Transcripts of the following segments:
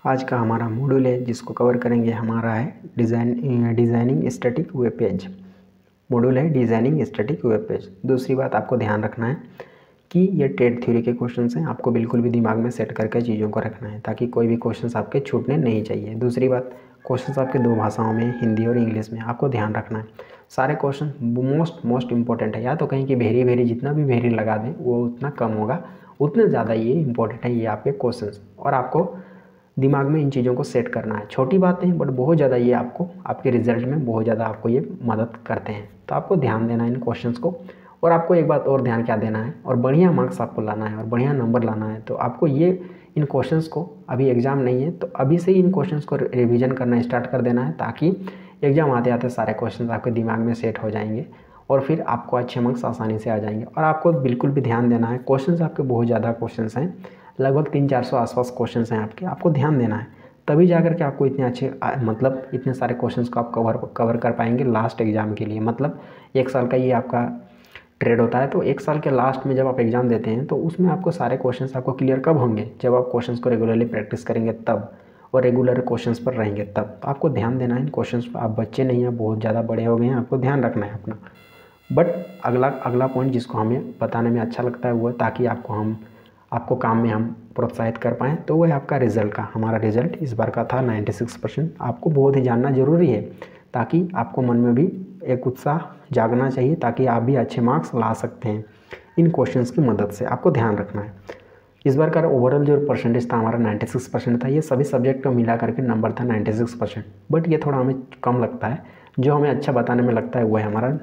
आज का हमारा मॉड्यूल है जिसको कवर करेंगे हमारा है designing static web page. Module है डिज़ाइनिंग स्टैटिक वेब पेज। दूसरी बात आपको ध्यान रखना है कि ये टेट थ्योरी के क्वेश्चंस हैं, आपको बिल्कुल भी दिमाग में सेट करके चीज़ों को रखना है ताकि कोई भी क्वेश्चंस आपके छूटने नहीं चाहिए। दूसरी बात, क्वेश्चंस आपके दो भाषाओं में, हिंदी और इंग्लिश में, आपको ध्यान रखना है। सारे क्वेश्चन मोस्ट इंपॉर्टेंट है, या तो कहीं कि वेरी जितना भी वेरी लगा दें वो उतना कम होगा, उतने ज़्यादा ये इंपॉर्टेंट है ये आपके क्वेश्चंस, और आपको दिमाग में इन चीज़ों को सेट करना है। छोटी बातें हैं बट बहुत ज़्यादा ये आपको आपके रिजल्ट में बहुत ज़्यादा आपको ये मदद करते हैं, तो आपको ध्यान देना है इन क्वेश्चंस को। और आपको एक बात और ध्यान क्या देना है, और बढ़िया मार्क्स आपको लाना है और बढ़िया नंबर लाना है, तो आपको ये इन क्वेश्चंस को, अभी एग्ज़ाम नहीं है तो अभी से ही इन क्वेश्चंस को रिवीजन करना स्टार्ट कर देना है, ताकि एग्ज़ाम आते आते सारे क्वेश्चंस आपके दिमाग में सेट हो जाएंगे और फिर आपको अच्छे मार्क्स आसानी से आ जाएंगे। और आपको बिल्कुल भी ध्यान देना है, क्वेश्चंस आपके बहुत ज़्यादा क्वेश्चंस हैं, लगभग 300-400 आसपास क्वेश्चंस हैं आपको ध्यान देना है, तभी जाकर के आपको इतने अच्छे मतलब इतने सारे क्वेश्चंस को आप कवर कर पाएंगे लास्ट एग्ज़ाम के लिए। मतलब 1 साल का ये आपका ट्रेड होता है, तो 1 साल के लास्ट में जब आप एग्ज़ाम देते हैं तो उसमें आपको सारे क्वेश्चंस आपको क्लियर कब होंगे, जब आप क्वेश्चंस को रेगुलरली प्रैक्टिस करेंगे तब, और रेगुलर क्वेश्चंस पर रहेंगे तब। तो आपको ध्यान देना है इन क्वेश्चंस पर। आप बच्चे नहीं हैं, बहुत ज़्यादा बड़े हो गए हैं, आपको ध्यान रखना है अपना। बट अगला पॉइंट जिसको हमें बताने में अच्छा लगता है वो है, ताकि आपको काम में हम प्रोत्साहित कर पाएँ, तो वो है आपका रिज़ल्ट का। हमारा रिज़ल्ट इस बार का था 96%। आपको बहुत ही जानना ज़रूरी है, ताकि आपको मन में भी एक उत्साह जागना चाहिए, ताकि आप भी अच्छे मार्क्स ला सकते हैं इन क्वेश्चंस की मदद से। आपको ध्यान रखना है। इस बार का ओवरऑल जो परसेंटेज था हमारा 96% था। ये सभी सब्जेक्ट को मिला करके नंबर था 96%, बट ये थोड़ा हमें कम लगता है। जो हमें अच्छा बताने में लगता है वो है हमारा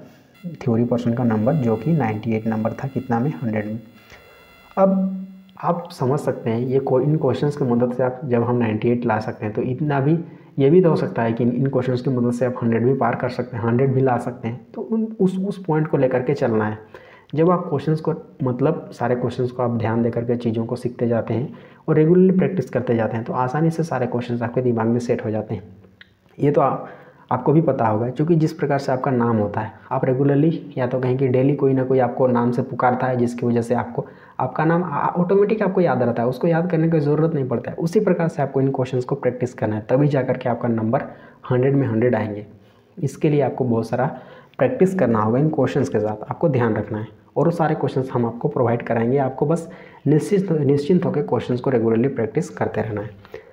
थ्योरी पर्सन का नंबर, जो कि 98 नंबर था, कितना में, 100 में। अब आप समझ सकते हैं इन क्वेश्चंस की मदद से आप जब हम 98 ला सकते हैं, तो इतना भी ये भी तो हो सकता है कि इन क्वेश्चंस की मदद से आप 100 भी पार कर सकते हैं, 100 भी ला सकते हैं। तो उस पॉइंट को लेकर के चलना है। जब आप क्वेश्चंस को, मतलब सारे क्वेश्चंस को आप ध्यान दे करके चीज़ों को सीखते जाते हैं और रेगुलरली प्रैक्टिस करते जाते हैं, तो आसानी से सारे क्वेश्चंस आपके दिमाग में सेट हो जाते हैं। ये तो आपको भी पता होगा, क्योंकि जिस प्रकार से आपका नाम होता है, आप रेगुलरली या तो कहीं कि डेली कोई ना कोई आपको नाम से पुकारता है, जिसकी वजह से आपका नाम ऑटोमेटिक आपको याद रहता है, उसको याद करने की ज़रूरत नहीं पड़ता है। उसी प्रकार से आपको इन क्वेश्चंस को प्रैक्टिस करना है, तभी जाकर के आपका नंबर 100 में 100 आएंगे। इसके लिए आपको बहुत सारा प्रैक्टिस करना होगा इन क्वेश्चंस के साथ, आपको ध्यान रखना है। और वो सारे क्वेश्चंस हम आपको प्रोवाइड कराएंगे, आपको बस निश्चिंत होकर क्वेश्चंस को रेगुलरली प्रैक्टिस करते रहना है।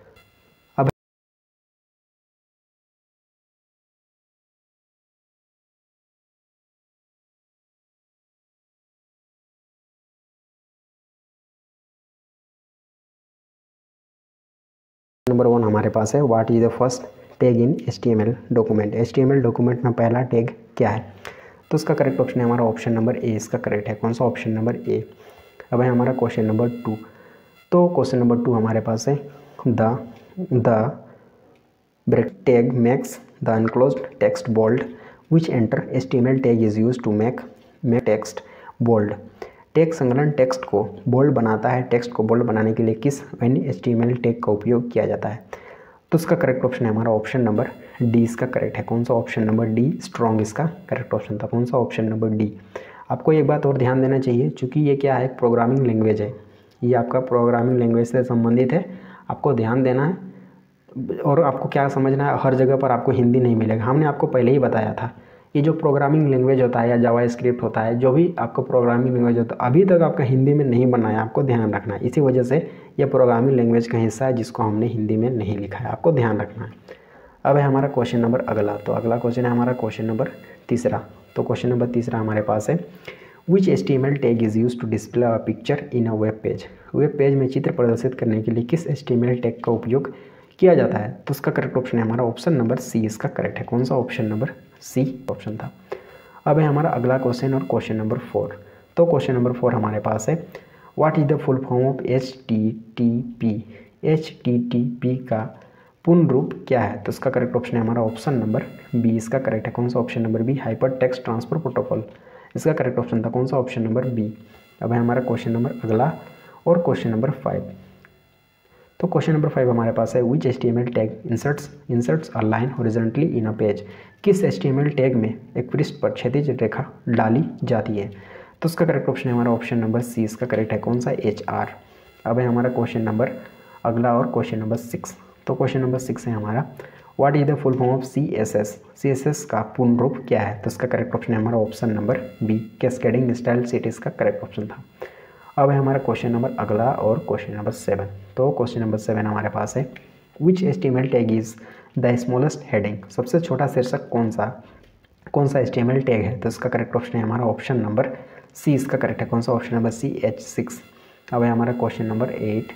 नंबर 1 हमारे पास है, what is the first tag in HTML document. HTML document में पहला टैग क्या है, तो उसका करेक्ट ऑप्शन है हमारा ऑप्शन नंबर ए। इसका करेक्ट है कौन सा, ऑप्शन नंबर ए। अब है हमारा क्वेश्चन नंबर 2। तो क्वेश्चन नंबर 2 हमारे पास है, the bracket tag makes the enclosed text bold, which enter HTML tag is use to make text bold. Tag संकलन टेक्स्ट को बोल्ड बनाता है। टेक्स्ट को बोल्ड बनाने के लिए किस HTML टैग का उपयोग किया जाता है, तो इसका करेक्ट ऑप्शन है हमारा ऑप्शन नंबर डी। इसका करेक्ट है कौन सा, ऑप्शन नंबर डी, स्ट्रॉन्ग। इसका करेक्ट ऑप्शन था कौन सा, ऑप्शन नंबर डी। आपको एक बात और ध्यान देना चाहिए, चूँकि ये क्या है, प्रोग्रामिंग लैंग्वेज है, ये आपका प्रोग्रामिंग लैंग्वेज से संबंधित है, आपको ध्यान देना है। और आपको क्या समझना है, हर जगह पर आपको हिंदी नहीं मिलेगा। हमने आपको पहले ही बताया था, ये जो प्रोग्रामिंग लैंग्वेज होता है या जावा स्क्रिप्ट होता है, जो भी आपको प्रोग्रामिंग लैंग्वेज होता है, अभी तक आपका हिंदी में नहीं बना है, आपको ध्यान रखना है। इसी वजह से ये प्रोग्रामिंग लैंग्वेज का हिस्सा है जिसको हमने हिंदी में नहीं लिखा है, आपको ध्यान रखना है। अब है हमारा क्वेश्चन नंबर अगला, तो अगला क्वेश्चन है हमारा क्वेश्चन नंबर 3। तो क्वेश्चन नंबर 3 हमारे पास है, which HTML tag is use to display a picture in a web page. Web page में चित्र प्रदर्शित करने के लिए किस HTML टैग का उपयोग किया जाता है, तो उसका करेक्ट ऑप्शन है हमारा ऑप्शन नंबर सी। इसका करेक्ट है कौन सा, ऑप्शन नंबर सी ऑप्शन था। अब है हमारा अगला क्वेश्चन और क्वेश्चन नंबर 4। तो क्वेश्चन नंबर 4 हमारे पास है, what is the full form of HTTP। HTTP का पूर्ण रूप क्या है, तो इसका करेक्ट ऑप्शन है हमारा ऑप्शन नंबर बी। इसका करेक्ट है कौन सा, option number B, hyper text transfer protocol. इसका करेक्ट ऑप्शन था कौन सा, ऑप्शन नंबर बी। अब है हमारा क्वेश्चन नंबर अगला और क्वेश्चन नंबर 5। तो क्वेश्चन नंबर 5 हमारे पास है, which HTML tag inserts a line horizontally in a page. किस HTML टैग में एक पृष्ठ पर क्षैतिज रेखा डाली जाती है, तो उसका करेक्ट ऑप्शन है हमारा ऑप्शन नंबर सी। इसका करेक्ट है कौन सा, HR। अब है हमारा क्वेश्चन नंबर अगला और क्वेश्चन नंबर 6। तो क्वेश्चन नंबर 6 है हमारा, what is the full form of CSS। CSS का पूर्ण रूप क्या है? तो इसका करेक्ट ऑप्शन है हमारा option number B, cascading style sheet इसका करेक्ट ऑप्शन था। अब है हमारा क्वेश्चन नंबर अगला और क्वेश्चन नंबर 7। तो क्वेश्चन नंबर 7 हमारे पास है, which HTML tag is the smallest heading. सबसे छोटा शीर्षक कौन सा HTML टैग है? तो इसका करेक्ट ऑप्शन है हमारा ऑप्शन नंबर सी, इसका करेक्ट है। कौन सा? Option number C, H6। अब है हमारा क्वेश्चन नंबर 8।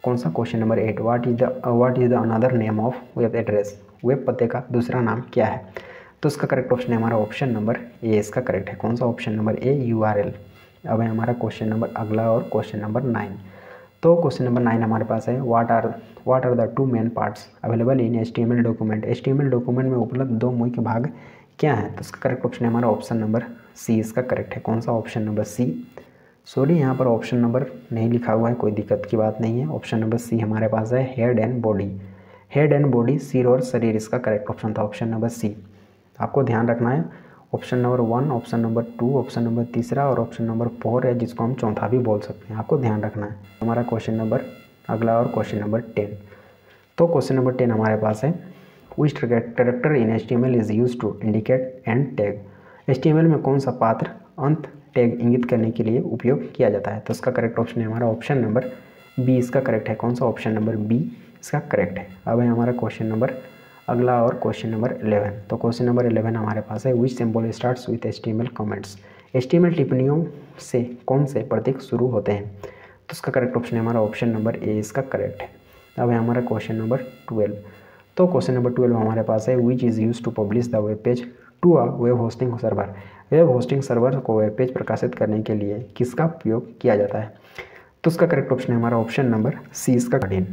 कौन सा? Question number 8, what is the another name of web address. Web पते का दूसरा नाम क्या है? तो इसका करेक्ट ऑप्शन है हमारा ऑप्शन नंबर ए, इसका करेक्ट है। कौन सा? ऑप्शन नंबर ए, URL। अब है हमारा क्वेश्चन नंबर अगला और क्वेश्चन नंबर 9। तो क्वेश्चन नंबर 9 हमारे पास है, what are the two main parts available in HTML document. HTML document में उपलब्ध दो मुख्य भाग क्या है? तो इसका करेक्ट ऑप्शन है हमारा ऑप्शन नंबर सी, इसका करेक्ट है। कौन सा? ऑप्शन नंबर सी। सॉरी, यहाँ पर ऑप्शन नंबर नहीं लिखा हुआ है, कोई दिक्कत की बात नहीं है। ऑप्शन नंबर सी हमारे पास है, head and body. Head and body, सिर और शरीर, इसका करेक्ट ऑप्शन था ऑप्शन नंबर सी। आपको ध्यान रखना है option number 1, option number 2, option number तीसरा और ऑप्शन नंबर 4 है, जिसको हम चौथा भी बोल सकते हैं। आपको ध्यान रखना है। हमारा क्वेश्चन नंबर अगला और क्वेश्चन नंबर 10। तो क्वेश्चन नंबर 10 हमारे पास है, which character in HTML is use to indicate end tag. HTML में कौन सा पात्र अंत टैग इंगित करने के लिए उपयोग किया जाता है? तो इसका करेक्ट ऑप्शन है हमारा ऑप्शन नंबर बी, इसका करेक्ट है। कौन सा? ऑप्शन नंबर बी, इसका करेक्ट है। अब है हमारा क्वेश्चन नंबर अगला और क्वेश्चन नंबर 11। तो क्वेश्चन नंबर 11 हमारे पास है, विच symbol starts with HTML comments. HTML टिप्पणियों से कौन से प्रतीक शुरू होते हैं? तो इसका करेक्ट ऑप्शन है हमारा ऑप्शन नंबर ए, इसका करेक्ट है। अब है हमारा क्वेश्चन नंबर 12। तो क्वेश्चन नंबर 12 हमारे पास है, which is use to publish the web page to a web hosting server. Web hosting server को वेब पेज प्रकाशित करने के लिए किसका उपयोग किया जाता है? तो उसका करेक्ट ऑप्शन है हमारा ऑप्शन नंबर सी, इसका 13।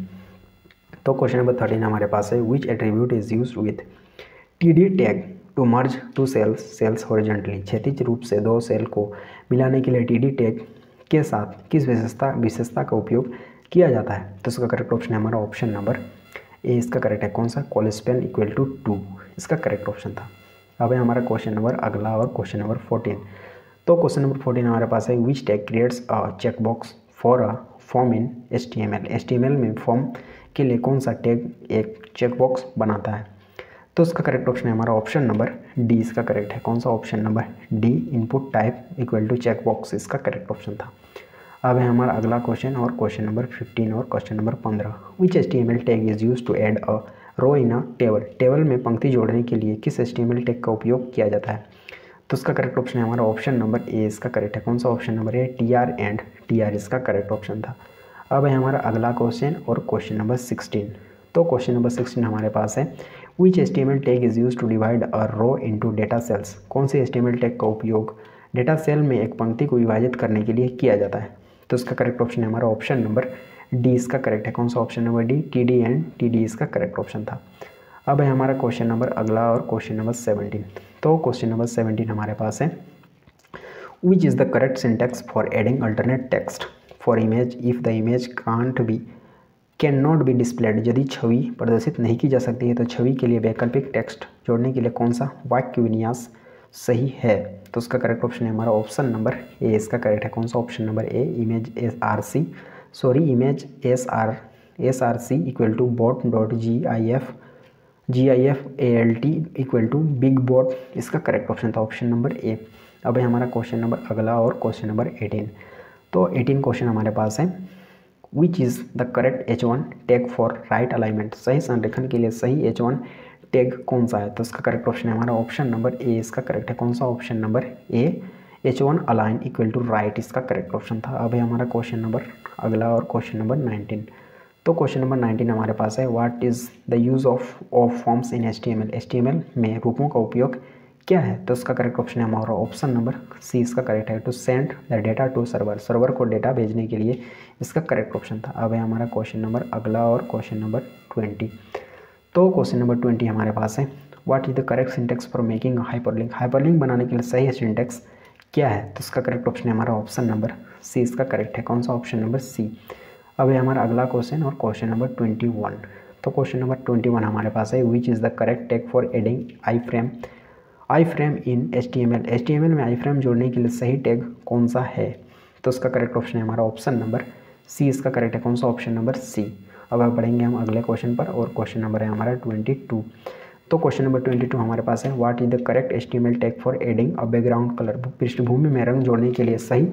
तो क्वेश्चन नंबर 13 हमारे पास है, which attribute is use with TD tag to merge two cells horizontally. क्षैतिज रूप से दो सेल को मिलाने के लिए TD टैग के साथ किस विशेषता का उपयोग किया जाता है? तो इसका करेक्ट ऑप्शन है हमारा ऑप्शन नंबर ए, इसका करेक्ट है। कौन सा? कोलेस्पेन इक्वल टू 2, इसका करेक्ट ऑप्शन था। अब है हमारा क्वेश्चन नंबर अगला और क्वेश्चन नंबर 14। तो क्वेश्चन नंबर 14 हमारे पास है, which tag creates a checkbox for a form in HTML। HTML में फॉर्म के लिए कौन सा टैग एक चेकबॉक्स बनाता है? तो इसका करेक्ट ऑप्शन है हमारा ऑप्शन नंबर डी, इसका करेक्ट है। कौन सा? Option number D, input type equal to checkbox, इसका करेक्ट ऑप्शन था। अब है हमारा अगला क्वेश्चन और क्वेश्चन नंबर 15 और question number 15। Which HTML tag is use to add a row in a table. Table में पंक्ति जोड़ने के लिए किस HTML टैग का उपयोग किया जाता है? तो इसका करेक्ट ऑप्शन है हमारा ऑप्शन नंबर ए, इसका करेक्ट है। कौन सा? Option number A, TR and TR, इसका करेक्ट ऑप्शन था। अब है हमारा अगला क्वेश्चन और क्वेश्चन नंबर 16। तो क्वेश्चन नंबर 16 हमारे पास है, which HTML tag is use to divide a row into data cells. कौन से HTML टैग का उपयोग डेटा सेल में एक पंक्ति को विभाजित करने के लिए किया जाता है? तो इसका करेक्ट ऑप्शन है हमारा ऑप्शन नंबर डी, इसका करेक्ट है। कौन सा? Option number D, TD and TD, इसका करेक्ट ऑप्शन था। अब है हमारा क्वेश्चन नंबर अगला और क्वेश्चन नंबर 17। तो क्वेश्चन नंबर 17 हमारे पास है, which is the correct syntax for adding alternate text for image if the image can not be displayed. यदि छवि प्रदर्शित नहीं की जा सकती है तो छवि के लिए वैकल्पिक टेक्स्ट जोड़ने के लिए कौन सा वाक्य विन्यास सही है? तो उसका करेक्ट ऑप्शन है हमारा ऑप्शन नंबर ए, इसका करेक्ट है। कौन सा? Option number A, image SRC equal to bot dot GIF ALT equal to big bot, इसका करेक्ट ऑप्शन था ऑप्शन नंबर ए। अब है हमारा क्वेश्चन नंबर अगला और क्वेश्चन नंबर 18। तो 18 क्वेश्चन हमारे पास है, which is the correct H1 tag for right alignment. सही संरेखन के लिए सही H1 टैग कौन सा है? तो इसका करेक्ट ऑप्शन है हमारा ऑप्शन नंबर ए, इसका करेक्ट है। कौन सा? Option number A, H1 align equal to right, इसका करेक्ट ऑप्शन था। अब है हमारा क्वेश्चन नंबर अगला और क्वेश्चन नंबर 19। तो क्वेश्चन नंबर 19 हमारे पास है, what is the use of forms in HTML में रूपों का उपयोग क्या है? तो इसका करेक्ट ऑप्शन है हमारा ऑप्शन नंबर सी, इसका करेक्ट है। To send the data to server को डेटा भेजने के लिए, इसका करेक्ट ऑप्शन था। अब है हमारा क्वेश्चन नंबर अगला और क्वेश्चन नंबर 20। तो क्वेश्चन नंबर 20 हमारे पास है, what is the correct syntax for making hyperlink. Hyperlink बनाने के लिए सही सिंटेक्स क्या है? तो इसका करेक्ट ऑप्शन है हमारा ऑप्शन नंबर सी, इसका करेक्ट है। कौन सा? Option number C. अब है हमारा अगला क्वेश्चन और क्वेश्चन नंबर 21। तो क्वेश्चन नंबर 21 हमारे पास है, which is the correct tag for adding I frame in HTML में आई फ्रेम जोड़ने के लिए सही टैग कौन सा है? तो इसका करेक्ट ऑप्शन है हमारा ऑप्शन नंबर सी, इसका करेक्ट है। कौन सा? Option number C. अब पढ़ेंगे हम अगले क्वेश्चन पर, और क्वेश्चन नंबर है हमारा 22। तो क्वेश्चन नंबर 22 हमारे पास है, what is the correct HTML tag for adding a background colour. पृष्ठभूमि में रंग जोड़ने के लिए सही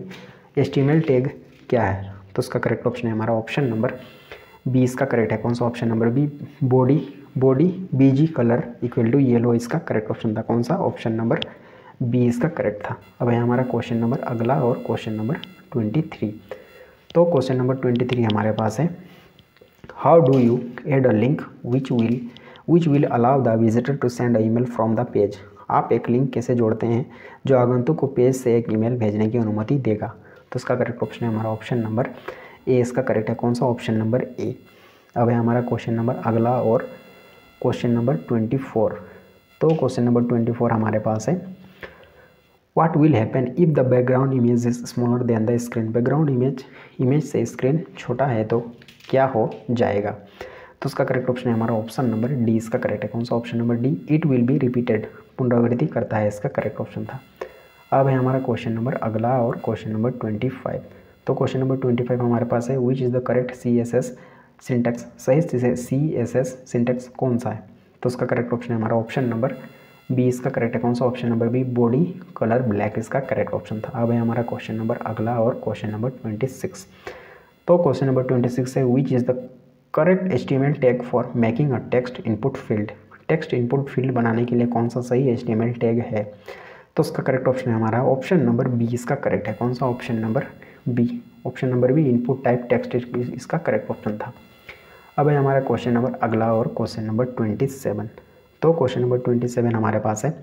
HTML टैग क्या है। तो उसका करेक्ट ऑप्शन है हमारा ऑप्शन नंबर बी, इसका करेक्ट है। कौन सा option number B, body BG colour equal to yellow, इसका करेक्ट ऑप्शन था। कौन सा, ऑप्शन नंबर बी इसका करेक्ट था। अब है हमारा क्वेश्चन नंबर अगला, और क्वेश्चन नंबर 23। तो क्वेश्चन नंबर 23 हमारे पास है, how do you add a link which will allow the visitor to send a email from the page. आप एक लिंक कैसे जोड़ते हैं जो आगंतुक को पेज से एक ईमेल भेजने की अनुमति देगा। तो इसका करेक्ट ऑप्शन है हमारा ऑप्शन नंबर ए, इसका करेक्ट है। कौन सा, ऑप्शन नंबर ए। अब है हमारा क्वेश्चन नंबर अगला, और क्वेश्चन नंबर 24। तो क्वेश्चन नंबर 24 हमारे पास है, what will happen if the background image is smaller than the screen. Background image से स्क्रीन छोटा है तो क्या हो जाएगा। तो उसका करेक्ट ऑप्शन है हमारा ऑप्शन नंबर डी, इसका करेक्ट है। कौन सा, option number D, it will be repeated, पुनरावृत्ति करता है, इसका करेक्ट ऑप्शन था। अब है हमारा क्वेश्चन नंबर अगला, और क्वेश्चन नंबर 25। तो क्वेश्चन नंबर 25 हमारे पास है, which is the correct CSS syntax. सही CSS सिंटैक्स कौन सा है। तो उसका करेक्ट ऑप्शन है हमारा ऑप्शन नंबर बी, इसका करेक्ट है। कौन सा, option number B, body colour black, इसका करेक्ट ऑप्शन था। अब है हमारा क्वेश्चन नंबर अगला, और क्वेश्चन नंबर 26। तो क्वेश्चन नंबर 26 है, which is the correct HTML tag for making a text input field. Text input field बनाने के लिए कौन सा सही HTML टैग है। तो उसका करेक्ट ऑप्शन है हमारा ऑप्शन नंबर बी, इसका करेक्ट है। कौन सा, option number B, option number B, input type text, इसका करेक्ट ऑप्शन था। अब है हमारा क्वेश्चन नंबर अगला, और क्वेश्चन नंबर 27। तो क्वेश्चन नंबर 27 हमारे पास है,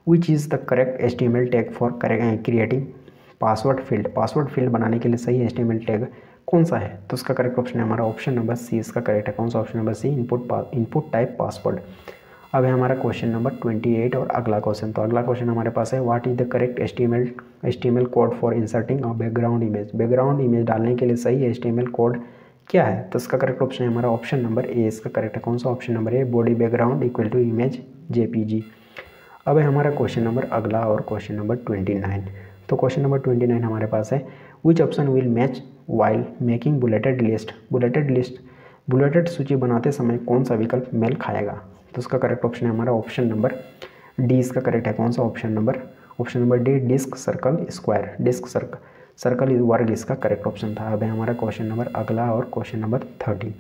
which is the correct HTML tag for creating password field. Password field बनाने के लिए सही HTML टैग कौन सा है। तो उसका करेक्ट ऑप्शन है हमारा ऑप्शन नंबर सी, इसका करेक्ट है। कौन सा, option number C, input type password. अब है हमारा क्वेश्चन नंबर 28 और अगला क्वेश्चन। तो अगला क्वेश्चन हमारे पास है, what is the correct HTML code for inserting a background image. Background image डालने के लिए सही HTML कोड क्या है। तो इसका करेक्ट ऑप्शन है हमारा ऑप्शन नंबर ए, इसका करेक्ट है। कौन सा, option number A, body background equal to image JPG। अब है हमारा क्वेश्चन नंबर अगला, और क्वेश्चन नंबर 29। तो क्वेश्चन नंबर 29 हमारे पास है, which option will match while making bulleted list. Bulleted सूची बनाते समय कौन सा विकल्प मेल खाएगा। तो उसका करेक्ट ऑप्शन है हमारा ऑप्शन नंबर डी, इसका करेक्ट है। कौन सा, option number D, disc circle square, disc circle वर्ग, इसका करेक्ट ऑप्शन था। अब है हमारा क्वेश्चन नंबर अगला, और क्वेश्चन नंबर 30।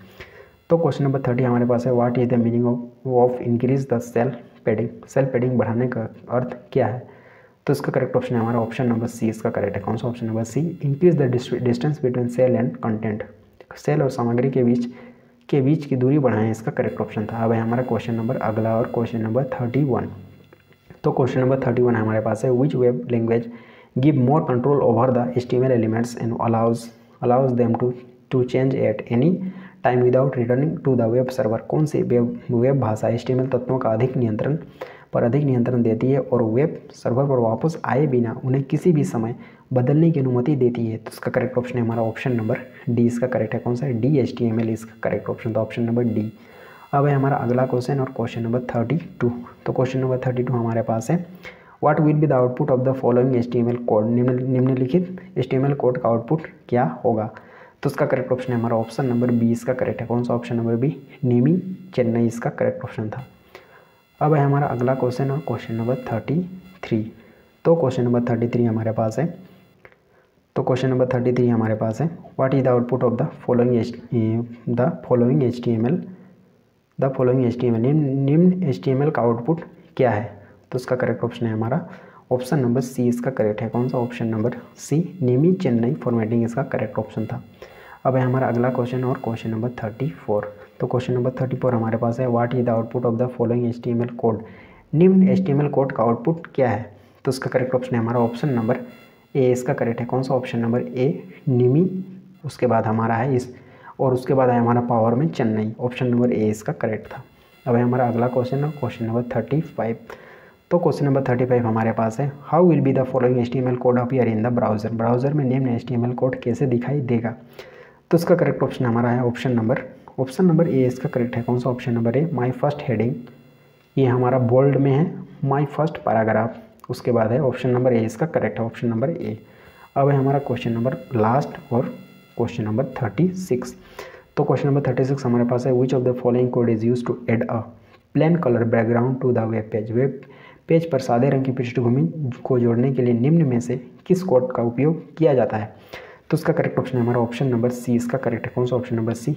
तो क्वेश्चन नंबर 30 हमारे पास है, what is the meaning of increase the cell padding. Cell padding बढ़ाने का अर्थ क्या है। तो इसका करेक्ट ऑप्शन है हमारा ऑप्शन नंबर सी, इसका करेक्ट है। कौन सा, option number C, increase the distance between cell and content. Cell और सामग्री के बीच की दूरी बढ़ाएं, इसका करेक्ट ऑप्शन था। अब है हमारा क्वेश्चन नंबर अगला, और क्वेश्चन नंबर 31। तो क्वेश्चन नंबर 31 हमारे पास है, which web language give more control over the HTML elements and allows them to change at any time without returning to the web server. कौन सी वेब भाषा HTML तत्वों का अधिक नियंत्रण देती है और वेब सर्वर पर वापस आए बिना उन्हें किसी भी समय बदलने की अनुमति देती है। तो इसका करेक्ट ऑप्शन है हमारा ऑप्शन नंबर डी, इसका करेक्ट है। कौन सा है, डी, HTML, इसका करेक्ट ऑप्शन था, ऑप्शन नंबर डी। अब है हमारा अगला क्वेश्चन, और क्वेश्चन नंबर 32। तो क्वेश्चन नंबर 32 हमारे पास है, what will be the output of the following HTML code. निम्नलिखित HTML कोड का आउटपुट क्या होगा। तो इसका करेक्ट ऑप्शन है हमारा ऑप्शन नंबर बी, इसका करेक्ट है। कौन सा, ऑप्शन नंबर बी, नेमी चेन्नई, इसका करेक्ट ऑप्शन था। अब है हमारा अगला क्वेश्चन, और क्वेश्चन नंबर 33। तो क्वेश्चन नंबर 33 हमारे पास है, what is the output of the following HTML। निम्न HTML का आउटपुट क्या है। तो इसका करेक्ट ऑप्शन है हमारा ऑप्शन नंबर सी, इसका करेक्ट है। कौन सा, ऑप्शन नंबर सी, नेमी चेन्नई फॉर्मेटिंग, इसका करेक्ट ऑप्शन था। अब है हमारा अगला क्वेश्चन, और क्वेश्चन नंबर 34। तो क्वेश्चन नंबर 34 हमारे पास है, what is the output of the following HTML code. निम्न HTML कोड का आउटपुट क्या है। तो इसका करेक्ट ऑप्शन है हमारा ऑप्शन नंबर ए, इसका करेक्ट है। कौन सा, ऑप्शन नंबर ए, निमी, उसके बाद हमारा है और उसके बाद है हमारा पावर में चेन्नई, ऑप्शन नंबर ए इसका करेक्ट था। अब है हमारा अगला क्वेश्चन, और क्वेश्चन नंबर 35। तो क्वेश्चन नंबर 35 हमारे पास है, how will be the following HTML code appear in the browser में निम्न HTML कोड कैसे दिखाई देगा। तो इसका करेक्ट ऑप्शन हमारा है ऑप्शन नंबर ए, इसका करेक्ट है। कौन सा, option number A, my first heading, ये हमारा बोल्ड में है, माई फर्स्ट पैराग्राफ, उसके बाद है ऑप्शन नंबर ए, इसका करेक्ट है, ऑप्शन नंबर ए। अब है हमारा क्वेश्चन नंबर लास्ट, और क्वेश्चन नंबर 36। तो क्वेश्चन नंबर 36 हमारे पास है, which of the following code is use to add a plain colour background to the web page. Web page पर सादे रंग की पृष्ठभूमि को जोड़ने के लिए निम्न में से किस कोड का उपयोग किया जाता है। तो इसका करेक्ट ऑप्शन है हमारा ऑप्शन नंबर सी। इसका करेक्ट है कौन सा, ऑप्शन नंबर सी।